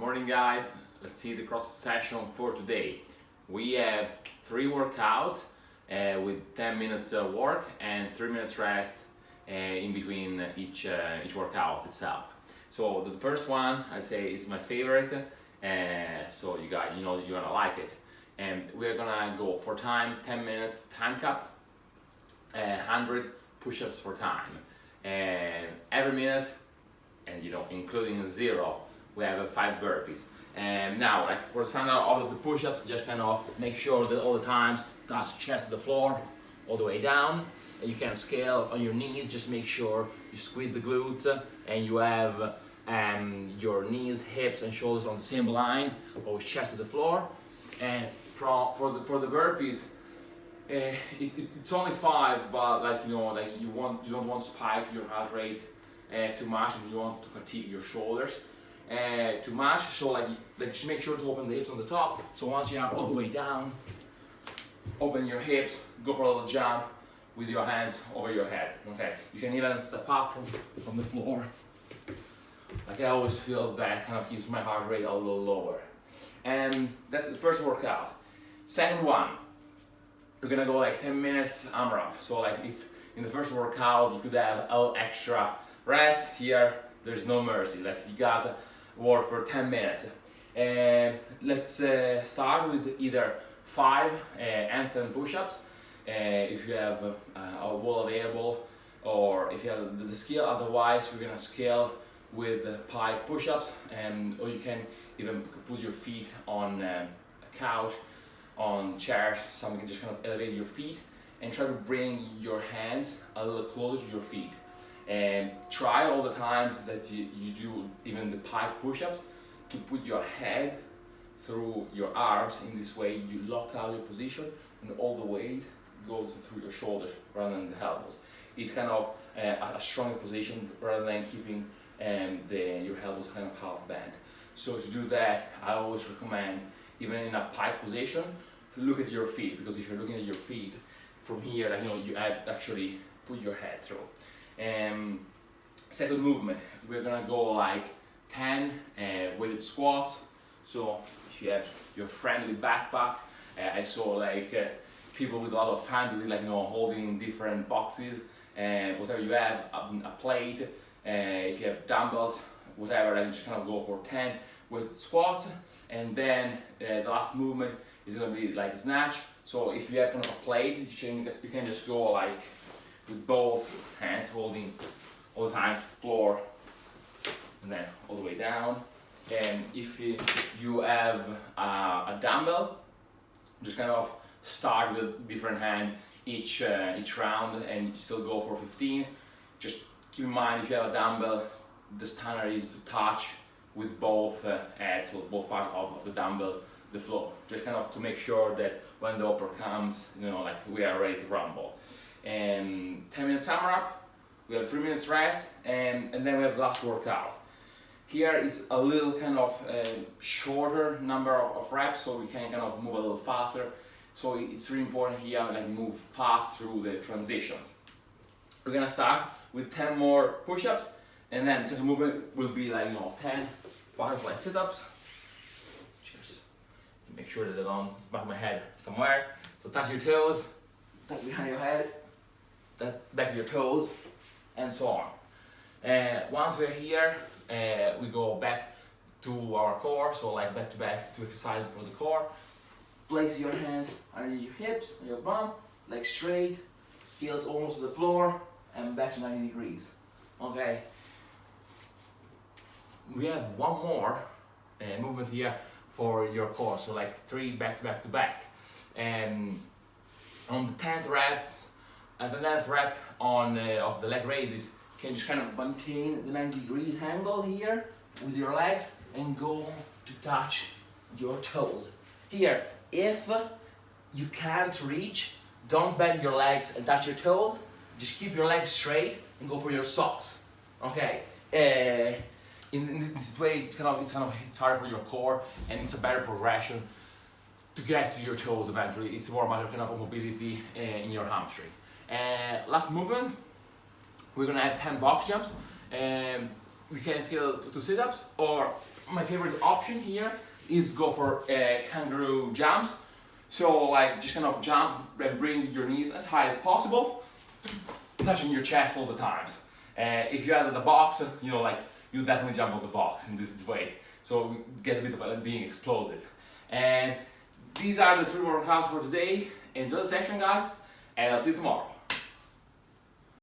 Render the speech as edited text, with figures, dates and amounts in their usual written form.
Morning guys, let's see the cross session for today. We have 3 workouts with 10 minutes work and 3 minutes rest in between each workout itself. So the first one, I say it's my favorite, so you know you're gonna like it. And we're gonna go for time, 10 minutes time cap, 100 push-ups for time. And every minute, and including 0, we have 5 burpees. And now, like for standard, all of the push-ups, just kind of make sure that all the times touch chest to the floor, all the way down. And you can scale on your knees. Just make sure you squeeze the glutes and you have your knees, hips, and shoulders on the same line, always chest to the floor. And for the burpees, it's only 5, but you don't want to spike your heart rate too much, and you want to fatigue your shoulders too much. So just make sure to open the hips on the top. So once you are all the way down, open your hips, go for a little jump with your hands over your head. Okay, you can even step up from the floor. Like I always feel that kind of keeps my heart rate a little lower. And that's the first workout. Second one, we're gonna go like 10 minutes AMRAP. So like if in the first workout you could have a little extra rest, here there's no mercy. Like you gotta work for 10 minutes. And let's start with either 5 handstand push-ups if you have a wall available, or if you have the skill. Otherwise, we're gonna scale with pike push-ups, or you can even put your feet on a couch, on chairs, so you can just kind of elevate your feet and try to bring your hands a little closer to your feet. And try all the times that you do even the pike push-ups to put your head through your arms. In this way you lock out your position and all the weight goes through your shoulders rather than the elbows. It's kind of a stronger position rather than keeping your elbows kind of half bent. So to do that, I always recommend, even in a pike position, look at your feet, because if you're looking at your feet from here, you have to actually put your head through. Second movement, we're gonna go like 10 weighted squats. So if you have your friendly backpack, I saw like people with a lot of fantasy, holding different boxes, and whatever you have, a plate, if you have dumbbells, whatever, then just kind of go for 10 weighted squats. And then the last movement is gonna be like snatch. So if you have kind of a plate, you can just go like with both hands holding all the time floor, and then all the way down. And if you have a dumbbell, just kind of start with different hand each round, and you still go for 15. Just keep in mind, if you have a dumbbell, the standard is to touch with both heads, so both parts of the dumbbell, the floor, just kind of to make sure that when the upper comes, we are ready to rumble. And 10 minutes AMRAP, we have 3 minutes rest, and then we have the last workout. Here it's a little kind of shorter number of reps, so we can kind of move a little faster. So it's really important here, move fast through the transitions. We're gonna start with 10 more push-ups, and then the second movement will be 10 butterfly sit-ups. Cheers. Make sure that I don't smack my head somewhere. So touch your toes, touch behind your head, back to your toes, and so on. Once we're here, we go back to our core, so back to back to exercise for the core. Place your hands under your hips, on your bum, legs straight, heels almost to the floor, and back to 90 degrees. Okay. We have one more movement here for your core, so 3 back to back to back. And on the 10th rep, at the 9th rep of the leg raises, you can just kind of maintain the 90 degrees angle here with your legs and go to touch your toes. Here, if you can't reach, don't bend your legs and touch your toes. Just keep your legs straight and go for your socks. Okay. In this way, it's hard for your core, and it's a better progression to get to your toes eventually. It's more about kind of mobility in your hamstring. Last movement, we're gonna have 10 box jumps. We can scale to sit-ups, or my favorite option here is go for kangaroo jumps. So like just kind of jump and bring your knees as high as possible, touching your chest all the time. If you add the box, you know, like you definitely jump on the box in this way. So we get a bit of being explosive. And these are the 3 workouts for today. Enjoy the session, guys, and I'll see you tomorrow.